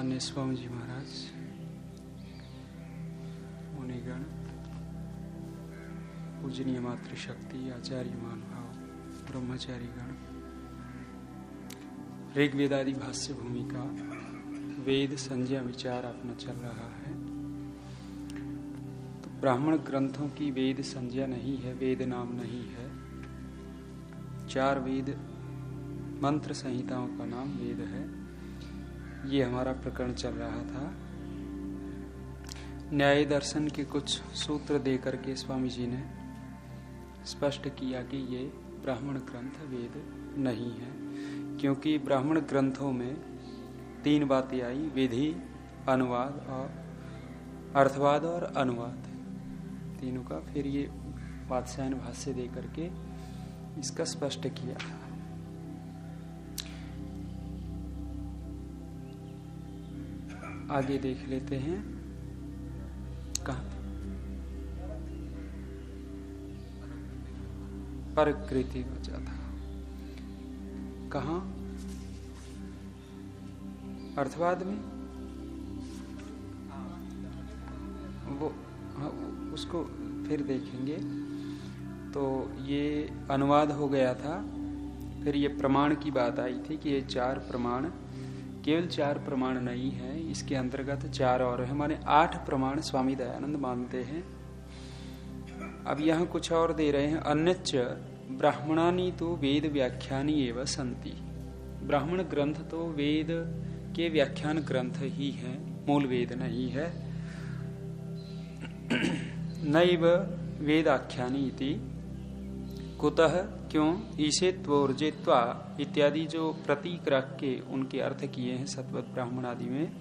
मान्य स्वामी जी महाराज, मुनिगण, पूजनीय मातृशक्ति, आचार्य महानुभाव, ब्रह्मचारी गण, ऋग्वेदादि भाष्य भूमिका वेद संज्ञा विचार अपना चल रहा है। तो ब्राह्मण ग्रंथों की वेद संज्ञा नहीं है, वेद नाम नहीं है। 4 वेद मंत्र संहिताओं का नाम वेद है। ये हमारा प्रकरण चल रहा था। न्याय दर्शन के कुछ सूत्र देकर के स्वामी जी ने स्पष्ट किया कि ये ब्राह्मण ग्रंथ वेद नहीं है, क्योंकि ब्राह्मण ग्रंथों में 3 बातें आई: विधि, अनुवाद और अर्थवाद और अनुवाद, तीनों का। फिर ये वात्स्यायन भाष्य दे करके इसका स्पष्ट किया था। आगे देख लेते हैं। कहाँ प्रकृति बचा था? कहाँ? अर्थवाद में वो, हाँ, उसको फिर देखेंगे। तो ये अनुवाद हो गया था। फिर ये प्रमाण की बात आई थी कि ये 4 प्रमाण, केवल 4 प्रमाण नहीं है, इसके अंतर्गत 4 और है, माने 8 प्रमाण स्वामी दयानंद मानते हैं। अब यहाँ कुछ और दे रहे हैं। अन्यच्च ब्राह्मणानि तो वेद व्याख्यानि एव सन्ति। ब्राह्मण ग्रंथ तो वेद के व्याख्यान ग्रंथ ही हैं, मूल वेद नहीं है। नैव वेदाख्यानि इति कुतः, क्यों? ईशेत्वोर्जेत्वा इत्यादि जो प्रतीक रख के उनके अर्थ किए हैं सत्वत ब्राह्मण आदि में,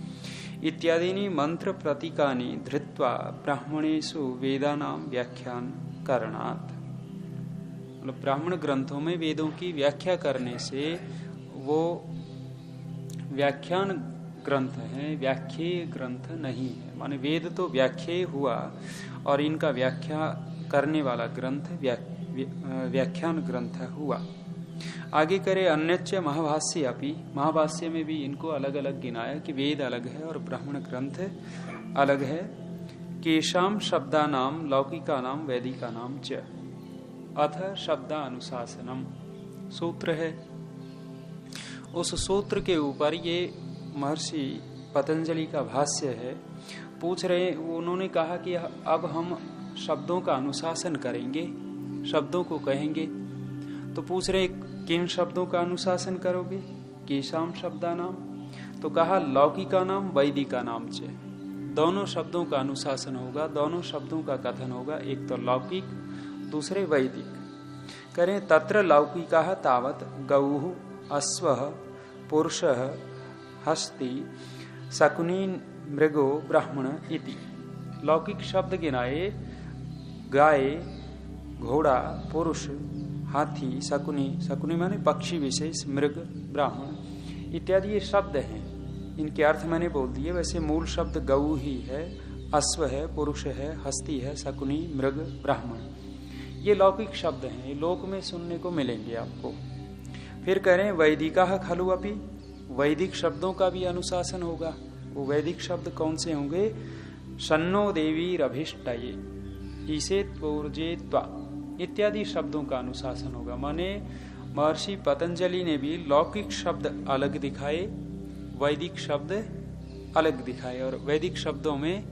इत्यादि मंत्र प्रतीकानि धृत्वा ब्राह्मणेषु वेदानाम व्याख्यान करणात्। मतलब ब्राह्मण ग्रंथों में वेदों की व्याख्या करने से वो व्याख्यान ग्रंथ है, व्याख्येय ग्रंथ नहीं है। माने वेद तो व्याख्येय हुआ और इनका व्याख्या करने वाला ग्रंथ व्याख्यान ग्रंथ हुआ। आगे करे अन्यच्च महाभाष्य अपि। महाभाष्य में भी इनको अलग अलग गिनाया कि वेद अलग है और ब्राह्मण ग्रंथ अलग है। केशाम शब्दानाम लौकिकानाम वैदिकानाम च अथ शब्दानुशासनम सूत्र है। उस सूत्र के ऊपर ये महर्षि पतंजलि का भाष्य है। पूछ रहे, उन्होंने कहा कि अब हम शब्दों का अनुशासन करेंगे, शब्दों को कहेंगे। तो पूछ रहे, किन शब्दों का अनुशासन करोगे? केशाम शब्दानाम। तो कहा लौकिका नाम वैदिका नाम च। दोनों शब्दों का अनुशासन होगा, दोनों शब्दों का कथन होगा, एक तो लौकिक, दूसरे वैदिक। करें तत्र लौकिका तावत गौः अश्वः पुरुषः हस्ती शकुनी मृगो ब्राह्मण इति। लौकिक शब्द गिनाए गाय, घोड़ा, पुरुष, हाथी, शकुनी, शकुनी माने पक्षी विशेष, मृग, ब्राह्मण इत्यादि ये शब्द हैं। इनके अर्थ मैंने बोल दिए। वैसे मूल शब्द गौ ही है, अश्व है, पुरुष है, हस्ती है, शकुनी, मृग, ब्राह्मण। ये लौकिक शब्द हैं, ये लोक में सुनने को मिलेंगे आपको। फिर करें वैदिका खलु अपि। वैदिक शब्दों का भी अनुशासन होगा। वो वैदिक शब्द कौन से होंगे? शन्नो देवी रभिष्टये, ईशेत्वोर्जे त्वा इत्यादि शब्दों का अनुशासन होगा। माने महर्षि पतंजलि ने भी लौकिक शब्द अलग दिखाए, वैदिक शब्द अलग दिखाए, और वैदिक शब्दों में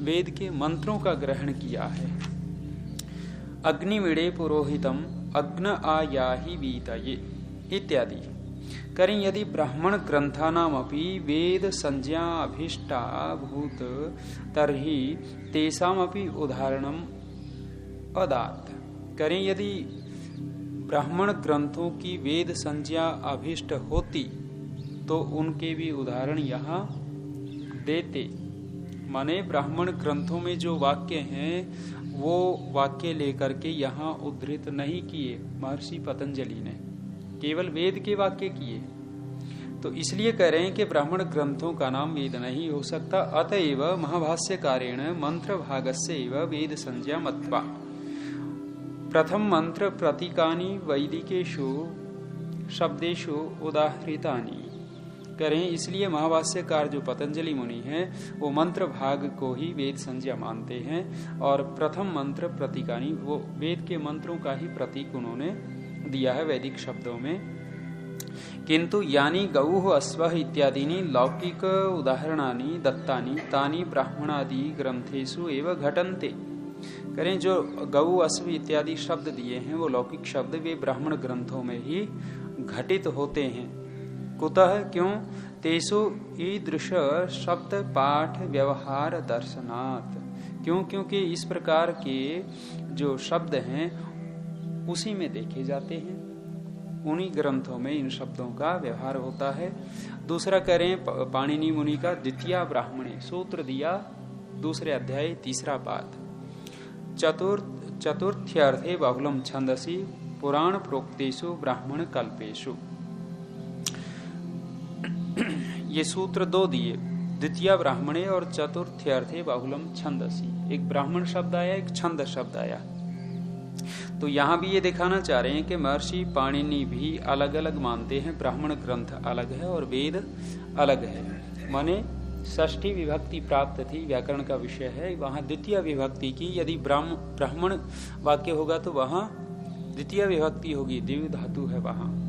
वेद के मंत्रों का ग्रहण किया है। अग्निमीड़े पुरोहितम अग्न आयाहि वीतये इत्यादि करें। यदि ब्राह्मण ग्रंथानामपि वेद संज्ञा अभीष्टा भूत तर्हि तेषामपि उदाहरणम अदात्। करें यदि ब्राह्मण ग्रंथों की वेद संज्ञा अभीष्ट होती तो उनके भी उदाहरण यहाँ देते। माने ब्राह्मण ग्रंथों में जो वाक्य हैं वो वाक्य लेकर के यहाँ उद्धृत नहीं किए महर्षि पतंजलि ने, केवल वेद के वाक्य किए। तो इसलिए कह रहे हैं कि ब्राह्मण ग्रंथों का नाम वेद नहीं हो सकता। अतएव महाभाष्यकारेण मंत्र भागस्य एव वेद संज्ञा मत्वा प्रथम मंत्र प्रतीकानि वैदिकेषु शब्देषु उदाहृतानि करें, इसलिए महाभाष्यकार जो पतंजलि मुनि हैं वो मंत्र भाग को ही वेद संज्ञा मानते हैं और प्रथम मंत्र प्रतीकानी, वो वेद के मंत्रों का ही प्रतीक उन्होंने दिया है वैदिक शब्दों में। किंतु यानी गौः अश्वः इत्यादीनि लौकिक उदाहरणानि दत्तानि तानि ब्राह्मणादि ग्रंथेषु एव घटन्ते। करें, जो गौ अश्व इत्यादि शब्द दिए हैं वो लौकिक शब्द वे ब्राह्मण ग्रंथों में ही घटित होते हैं। कुतः, क्यों? तेषु ईदृश शब्द पाठ व्यवहार दर्शनात्। क्यों? क्योंकि इस प्रकार के जो शब्द हैं उसी में देखे जाते हैं, उन्हीं ग्रंथों में इन शब्दों का व्यवहार होता है। दूसरा करें पाणिनि मुनि का द्वितीय ब्राह्मणे सूत्र दिया, दूसरे अध्याय तीसरा पाद। चतुर्थ्यर्थे बहुलम छंदसी पुराण प्रोक्तेषु ब्राह्मण कल्पेषु। ये सूत्र दो दिए, द्वितीय ब्राह्मणे और चतुर्थ्यर्थे बहुलम छंदसी। एक ब्राह्मण शब्द आया, एक छंद शब्द आया। तो यहाँ भी ये दिखाना चाह रहे हैं कि महर्षि पाणिनि भी अलग अलग मानते हैं, ब्राह्मण ग्रंथ अलग है और वेद अलग है। माने षष्ठी विभक्ति प्राप्त थी, व्याकरण का विषय है, वहां द्वितीय विभक्ति की। यदि ब्राह्मण वाक्य होगा तो वहां द्वितीय विभक्ति होगी, दिव्य धातु है वहां।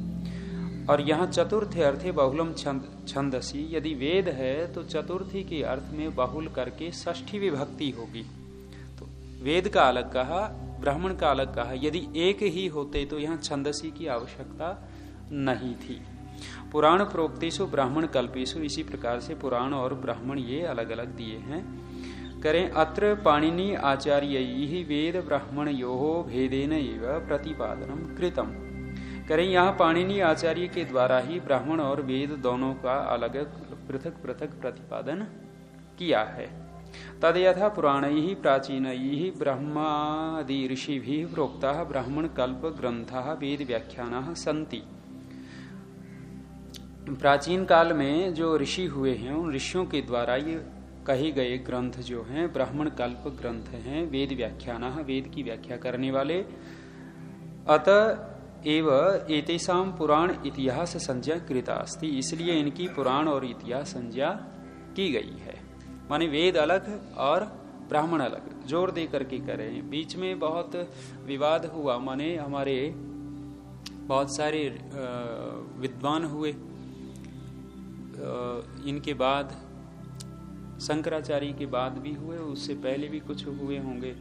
और यहाँ चतुर्थ अर्थे बहुलम छंदसी, यदि वेद है तो चतुर्थी के अर्थ में बहुल करके षष्ठी विभक्ति होगी। तो वेद का अलग कहा, ब्राह्मण का अलग कहा। यदि एक ही होते तो यहाँ छंदसी की आवश्यकता नहीं थी। पुराण प्रोक्तेषु ब्राह्मण कल्पेषु, इसी प्रकार से पुराण और ब्राह्मण ये अलग अलग दिए हैं। करें, अत्र पाणिनि आचार्यैः वेद ब्राह्मणयोः भेदेन एव प्रतिपादनम कृतम। करें, यहाँ पाणिनि आचार्य के द्वारा ही ब्राह्मण और वेद दोनों का अलग पृथक पृथक प्रतिपादन किया है। तद्यथा पुराणैः प्राचीनैः ब्रह्मादि ऋषिभिः प्रोक्ताः ब्राह्मण कल्प ग्रंथाः वेद व्याख्यानाः सन्ति। प्राचीन काल में जो ऋषि हुए हैं उन ऋषियों के द्वारा ये कहे गए ग्रंथ जो हैं ब्राह्मण कल्प ग्रंथ हैं, वेद व्याख्यानाः, वेद की व्याख्या करने वाले। अतः एव एतेषां पुराण इतिहास संज्ञा कृता अस्ति, इसलिए इनकी पुराण और इतिहास संज्ञा की गई है। माने वेद अलग और ब्राह्मण अलग, जोर दे करके करें। बीच में बहुत विवाद हुआ, माने हमारे बहुत सारे विद्वान हुए, इनके बाद शंकराचार्य के बाद भी हुए, उससे पहले भी कुछ हुए होंगे।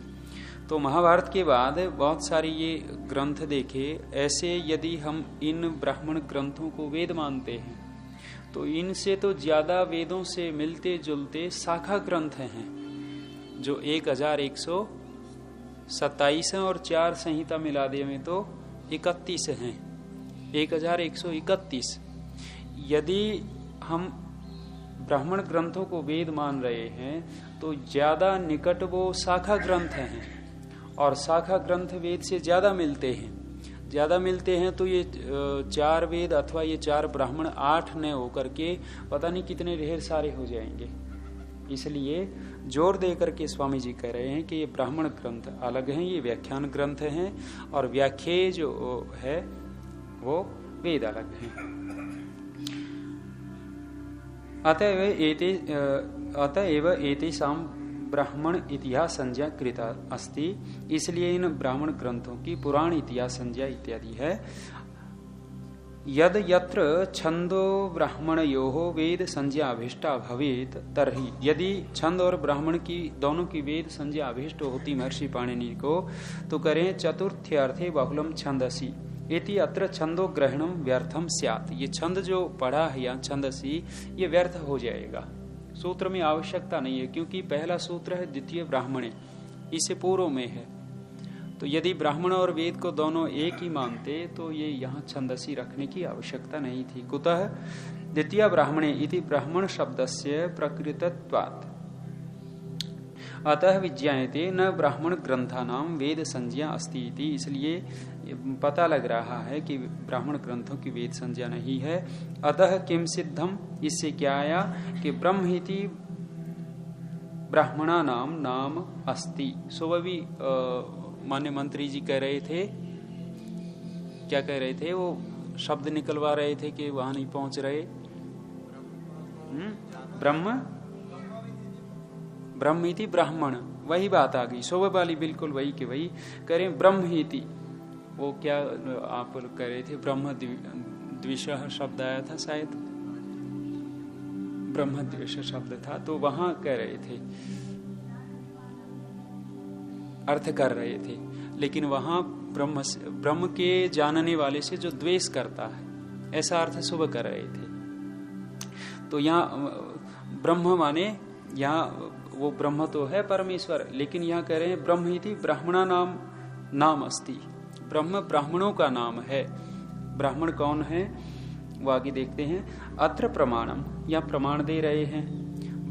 तो महाभारत के बाद बहुत सारे ये ग्रंथ देखे। ऐसे यदि हम इन ब्राह्मण ग्रंथों को वेद मानते हैं तो इनसे तो ज्यादा वेदों से मिलते जुलते शाखा ग्रंथ हैं जो 1127 हैं और 4 संहिता मिला दे में तो 31 हैं, 1131। यदि हम ब्राह्मण ग्रंथों को वेद मान रहे हैं तो ज्यादा निकट वो शाखा ग्रंथ हैं और शाखा ग्रंथ वेद से ज्यादा मिलते हैं। तो ये 4 वेद अथवा ये 4 ब्राह्मण 8 न होकर के पता नहीं कितने ढेर सारे हो जाएंगे। इसलिए जोर दे करके स्वामी जी कह रहे हैं कि ये ब्राह्मण ग्रंथ अलग हैं, ये व्याख्यान ग्रंथ हैं और व्याख्या जो है वो वेद अलग हैं। अतएव एतेषां ब्राह्मण इतिहास संज्ञा कृता अस्ति, इसलिए इन ब्राह्मण ग्रंथों की पुराण इतिहास संज्ञा इत्यादि है। यद यत्र छंदो ब्राह्मणयोः वेद संज्ञा अभिष्टा भवेत तर्हि, यदि छंद और ब्राह्मण की दोनों की वेद संज्ञा अभिष्ट होती महर्षि पाणिनि को तो करें चतुर्थ्यर्थे बहुलम छंदसी इति अत्र छंदो ग्रहणम व्यर्थम स्यात्। ये छंद जो पढ़ा है या छंदसी ये व्यर्थ हो जाएगा, सूत्र में आवश्यकता नहीं है, क्योंकि पहला सूत्र है द्वितीय ब्राह्मणे, इससे पूर्व में है। तो यदि ब्राह्मण और वेद को दोनों एक ही मानते तो ये यहाँ छंदसी रखने की आवश्यकता नहीं थी। कुतः द्वितीय ब्राह्मणे इति ब्राह्मण शब्दस्य प्रकृतत्वात् अतः विज्ञायते न ब्राह्मण ग्रंथानां वेद संज्ञा अस्ति इति, इसलिए पता लग रहा है कि ब्राह्मण ग्रंथों की वेद संज्ञा नहीं है। अतः किम सिद्धम, इससे क्या आया कि ब्रह्मेति ब्राह्मणानां नाम अस्ति। सुबह भी मान्य मंत्री जी कह रहे थे, क्या कह रहे थे, वो शब्द निकलवा रहे थे कि वहां नहीं पहुंच रहे। ब्रह्मीति ब्राह्मण, वही बात आ गई, शोभा वाली बिल्कुल वही के वही करें। ब्रह्मीति, वो क्या आप कह रहे थे, ब्रह्म द्विषः शब्द आया था शायद, ब्रह्म द्विष शब्द था, तो वहां कह रहे थे, अर्थ कर रहे थे, लेकिन वहां ब्रह्म के जानने वाले से जो द्वेष करता है, ऐसा अर्थ शुभ कर रहे थे। तो यहाँ ब्रह्म माने यहाँ वो ब्रह्म तो है परमेश्वर, लेकिन यहाँ कह रहे हैं ब्रह्म ही थी ब्राह्मणा नाम अस्ति, ब्रह्म ब्राह्मणों का नाम है। ब्राह्मण कौन है वो आगे देखते हैं। अत्र प्रमाणम, या प्रमाण दे रहे हैं,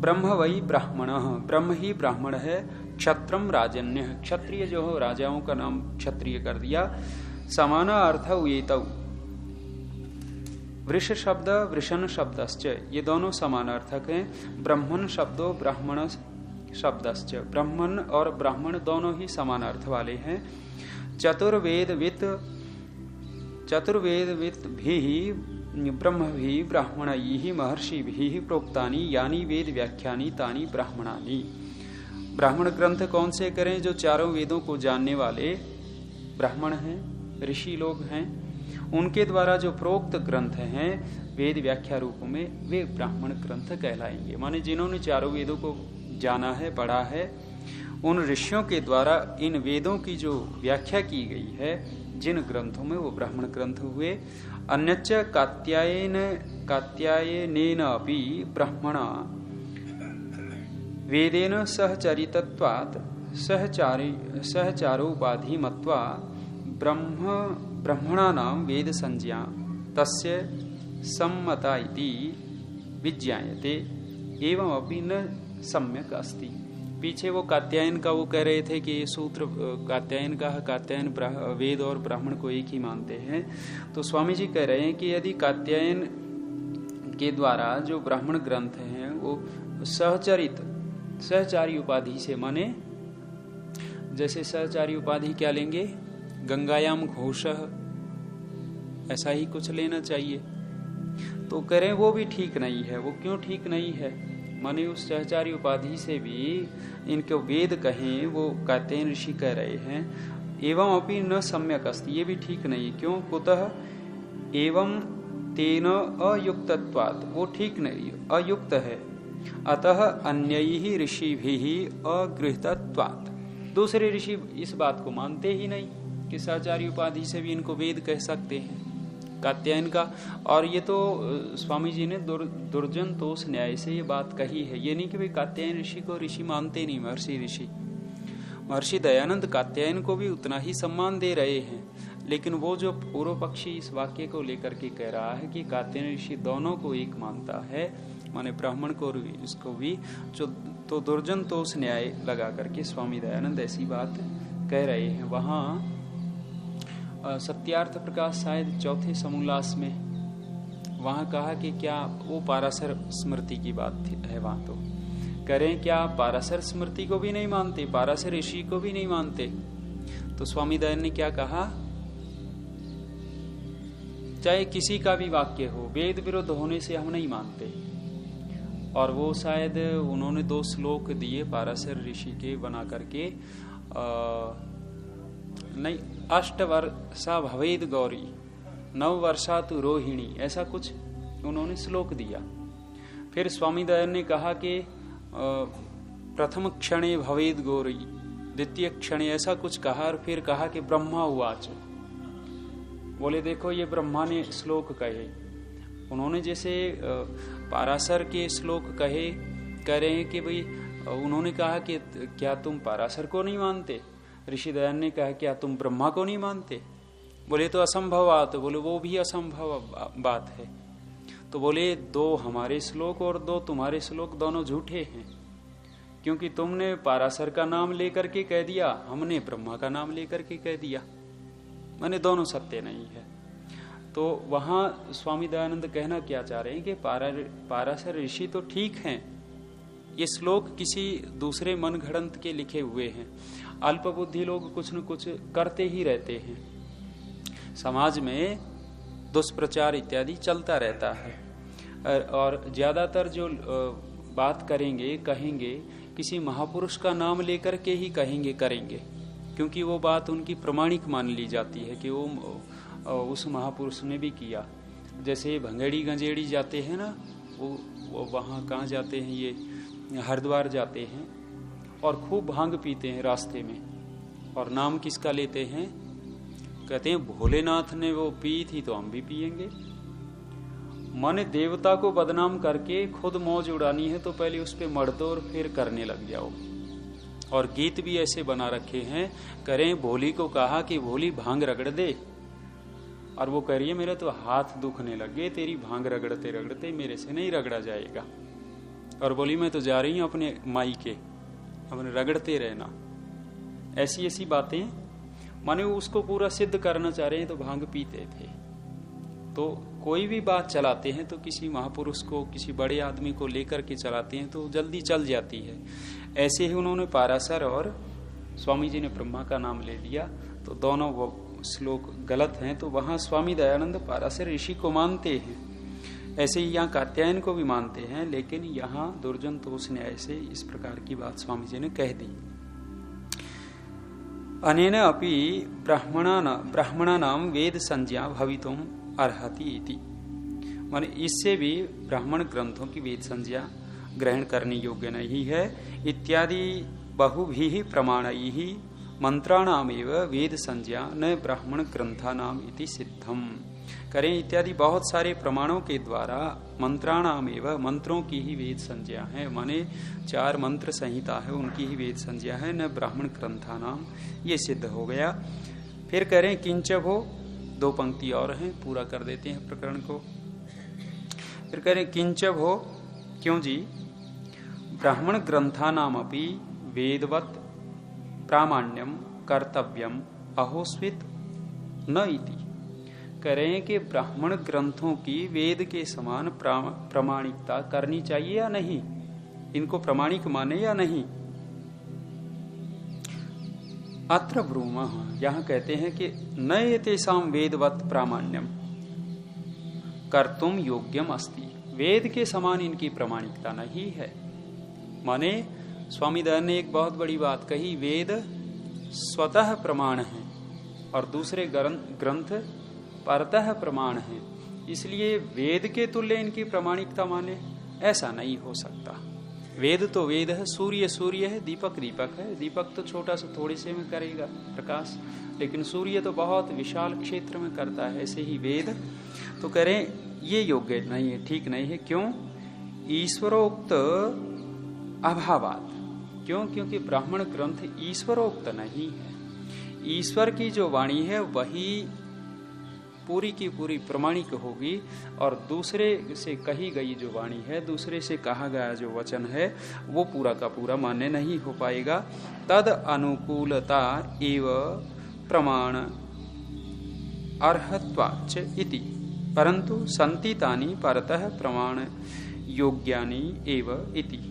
ब्रह्म वही ब्राह्मण, ब्रह्म ही ब्राह्मण है। क्षत्रम राजन्य, क्षत्रिय जो हो, राजाओं का नाम क्षत्रिय कर दिया। समान अर्थ उयेतौ, वृष शब्द वृषण शब्दश्च, ये दोनों समान अर्थक हैं। ब्रह्मण शब्दों ब्राह्मण शब्दश्च, ब्राह्मण और ब्राह्मण दोनों ही समान अर्थ वाले हैं। चतुर्वेद वित्त भी ब्रह्म भी ब्राह्मण ही महर्षि भी प्रोक्तानि यानी वेद व्याख्यानी तानी ब्राह्मणानी। ब्राह्मण ग्रंथ कौन से करें? जो चारों वेदों को जानने वाले ब्राह्मण हैं, ऋषि लोग हैं, उनके द्वारा जो प्रोक्त ग्रंथ हैं वेद व्याख्या रूप में, वे ब्राह्मण ग्रंथ कहलाएंगे। माने जिन्होंने चारों वेदों को जाना है, पढ़ा है, उन ऋषियों के द्वारा इन वेदों की जो व्याख्या की गई है जिन ग्रंथों में, वो ब्राह्मण ग्रंथ हुए। अन्यच्च कात्यायनेन अपि ब्राह्मणा वेदेन सहचरितत्वात् सहचारोपाधि मत्वा ब्रह्मणानां वेद संज्ञा तस्य सम्मता इति विज्ञायते एवं अपि न सम्यक अस्ति। पीछे वो कात्यायन का वो कह रहे थे कि ये सूत्र कात्यायन का, कात्यायन वेद और ब्राह्मण को एक ही मानते हैं। तो स्वामी जी कह रहे हैं कि यदि कात्यायन के द्वारा जो ब्राह्मण ग्रंथ हैं वो सहचारी उपाधि से, माने जैसे सहचारी उपाधि क्या लेंगे, गंगायाम घोषः, ऐसा ही कुछ लेना चाहिए। तो करें वो भी ठीक नहीं है। वो क्यों ठीक नहीं है? माने उस सहचारी उपाधि से भी इनको वेद कहें, वो कात्यायन ऋषि कह रहे हैं। एवं अपि न सम्यक अस्ति, ये भी ठीक नहीं। क्यों? कुतः एवं तेन अयुक्तत्वात्, वो ठीक नहीं, अयुक्त है। अतः अन्यैहि ऋषिभिः अगृहीतत्वात्, दूसरे ऋषि इस बात को मानते ही नहीं कि सहचारी उपाधि से भी इनको वेद कह सकते हैं, कात्यायन का। और ये तो स्वामी जी ने दुर्जन तोष न्याय से ये बात कही है। ये नहीं कि भाई कात्यायन ऋषि को ऋषि मानते नहीं, महर्षि ऋषि, महर्षि दयानंद कात्यायन को भी उतना ही सम्मान दे रहे हैं। लेकिन वो जो पूर्व पक्षी इस वाक्य को लेकर के कह रहा है कि कात्यायन ऋषि दोनों को एक मानता है, माने ब्राह्मण को इसको भी, जो तो दुर्जन तोष न्याय लगा करके स्वामी दयानंद ऐसी बात कह रहे हैं। वहां सत्यार्थ प्रकाश शायद चौथे समोल्लास में वहां कहा कि क्या वो पाराशर स्मृति की बात है। वहां तो करें क्या, पाराशर स्मृति को भी नहीं मानते, पाराशर ऋषि को भी नहीं मानते। तो स्वामी दयानंद ने क्या कहा, चाहे किसी का भी वाक्य हो, वेद विरुद्ध होने से हम नहीं मानते। और वो शायद उन्होंने 2 श्लोक दिए पाराशर ऋषि के बना करके, नहीं, 8 वर्षा भवेद गौरी 9 वर्षा तु रोहिणी, ऐसा कुछ उन्होंने श्लोक दिया। फिर स्वामी दयानंद ने कहा कि प्रथम क्षणे भवेद गौरी, द्वितीय क्षणे, ऐसा कुछ कहा। और फिर कहा कि ब्रह्मा उवाच, बोले देखो ये ब्रह्मा ने श्लोक कहे। उन्होंने जैसे पाराशर के श्लोक कहे, कह रहे हैं कि भाई उन्होंने कहा कि क्या तुम पाराशर को नहीं मानते? ऋषि दयानंद ने कहा क्या तुम ब्रह्मा को नहीं मानते? बोले तो असंभव बात। बोले वो भी असंभव बात है। तो बोले 2 हमारे श्लोक और 2 तुम्हारे श्लोक दोनों झूठे हैं, क्योंकि तुमने पाराशर का नाम लेकर के कह दिया, हमने ब्रह्मा का नाम लेकर के कह दिया, माने दोनों सत्य नहीं है। तो वहां स्वामी दयानंद कहना क्या चाह रहे हैं कि पाराशर ऋषि तो ठीक हैं, ये श्लोक किसी दूसरे मन घड़ंत के लिखे हुए हैं। अल्प बुद्धि लोग कुछ न कुछ करते ही रहते हैं, समाज में दुष्प्रचार इत्यादि चलता रहता है। और ज्यादातर जो बात करेंगे कहेंगे किसी महापुरुष का नाम लेकर के ही कहेंगे करेंगे, क्योंकि वो बात उनकी प्रमाणिक मान ली जाती है कि वो उस महापुरुष ने भी किया। जैसे भंगेड़ी गंजेड़ी जाते हैं ना, वो वहाँ कहाँ जाते हैं, ये हरिद्वार जाते हैं और खूब भांग पीते हैं रास्ते में, और नाम किसका लेते हैं, कहते हैं भोलेनाथ ने वो पी थी तो हम भी पिएंगे। माने देवता को बदनाम करके खुद मौज उड़ानी है तो पहले उस पे मड़तोड़ फिर करने लग जाओ। और गीत भी ऐसे बना रखे हैं, करें भोली को कहा कि भोली भांग रगड़ दे, और वो कह रही है मेरे तो हाथ दुखने लगे तेरी भांग रगड़ते रगड़ते, मेरे से नहीं रगड़ा जाएगा। और बोली मैं तो जा रही हूं अपने माई के, अपने रगड़ते रहना। ऐसी ऐसी बातें, माने उसको पूरा सिद्ध करना चाह रहे हैं तो भांग पीते थे। तो कोई भी बात चलाते हैं तो किसी महापुरुष को, किसी बड़े आदमी को लेकर के चलाते हैं तो जल्दी चल जाती है। ऐसे ही उन्होंने पाराशर और स्वामी जी ने ब्रह्मा का नाम ले लिया, तो दोनों वो श्लोक गलत हैं। तो वहां स्वामी दयानंद पाराशर ऋषि को मानते हैं, ऐसे ही यहाँ कात्यायन को भी मानते हैं, लेकिन यहाँ दुर्जन तोष न्याय से इस प्रकार की बात स्वामी जी ने कह दी। अनेन अपि ब्राह्मणानाम वेद संज्ञा भवितुम अर्हति इति, माने इससे भी ब्राह्मण ग्रंथों की वेद संज्ञा ग्रहण करने योग्य नहीं है। इत्यादि बहुभिः प्रमाणैः मंत्राणामेव वेद संज्ञा न ब्राह्मण ग्रंथानाम इति सिद्धम। करें इत्यादि बहुत सारे प्रमाणों के द्वारा मंत्राणामेव, मंत्रों की ही वेद संज्ञा है, माने 4 मंत्र संहिता है उनकी ही वेद संज्ञा है, न ब्राह्मण ग्रंथानाम, ये सिद्ध हो गया। फिर करें किंच भो, 2 पंक्ति और हैं, पूरा कर देते हैं प्रकरण को। फिर करें किंच भो, क्यों जी, ब्राह्मण ग्रंथानाम अपि वेदवत प्रामाण्यम कर्तव्यम अहोस्वित न इति। करें कि ब्राह्मण ग्रंथों की वेद के समान प्रामाणिकता करनी चाहिए या नहीं, इनको प्रामाणिक माने या नहीं। अत्र ब्रूमः, यहाँ कहते हैं कि न एतेषां वेदवत प्रामाण्यम कर्तुम योग्यम अस्ति, वेद के समान इनकी प्रामाणिकता नहीं है। माने स्वामी दयानंद ने एक बहुत बड़ी बात कही, वेद स्वतः प्रमाण है और दूसरे ग्रंथ परतः प्रमाण है, इसलिए वेद के तुल्य इनकी प्रामाणिकता माने, ऐसा नहीं हो सकता। वेद तो वेद है, सूर्य सूर्य है, दीपक दीपक है। दीपक तो छोटा सा थोड़ी से में करेगा प्रकाश, लेकिन सूर्य तो बहुत विशाल क्षेत्र में करता है। ऐसे ही वेद तो करें ये योग्य नहीं है, ठीक नहीं है। क्यों? ईश्वरोक्त अभावात। क्यों? क्योंकि ब्राह्मण ग्रंथ ईश्वरोक्त नहीं है। ईश्वर की जो वाणी है वही पूरी की पूरी प्रमाणिक होगी, और दूसरे से कही गई जो वाणी है, दूसरे से कहा गया जो वचन है, वो पूरा का पूरा मान्य नहीं हो पाएगा। तद अनुकूलता एव प्रमाण अर्हत्वाच इति, परंतु संति तानि परतः प्रमाण योग्यानि एव इति।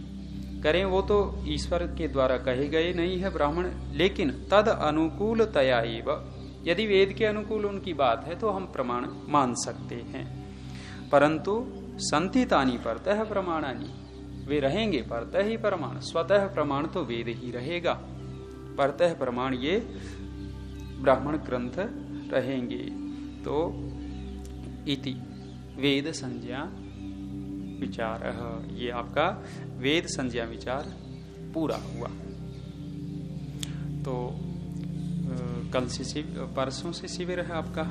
करें वो तो ईश्वर के द्वारा कहे गए नहीं है ब्राह्मण, लेकिन तद अनुकूलतया एव, यदि वेद के अनुकूल उनकी बात है तो हम प्रमाण मान सकते हैं। परंतु संतितानि परतः प्रमाणानि, वे रहेंगे परतः ही प्रमाण, स्वतः प्रमाण तो वेद ही रहेगा, परतः प्रमाण ये ब्राह्मण ग्रंथ रहेंगे। तो इति वेद संज्ञा विचार, ये आपका वेद संज्ञा विचार पूरा हुआ। तो कल से परसों से शिविर है आपका,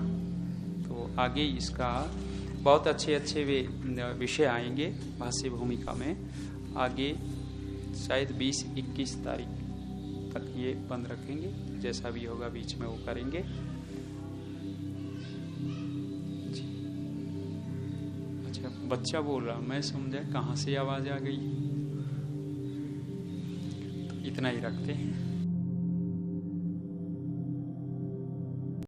तो आगे इसका बहुत अच्छे अच्छे वे विषय आएंगे भाष्य भूमिका में। आगे शायद 20-21 तारीख तक ये बंद रखेंगे, जैसा भी होगा बीच में वो करेंगे जी। अच्छा, बच्चा बोल रहा, मैं समझा कहाँ से आवाज आ गई, तो इतना ही रखते हैं।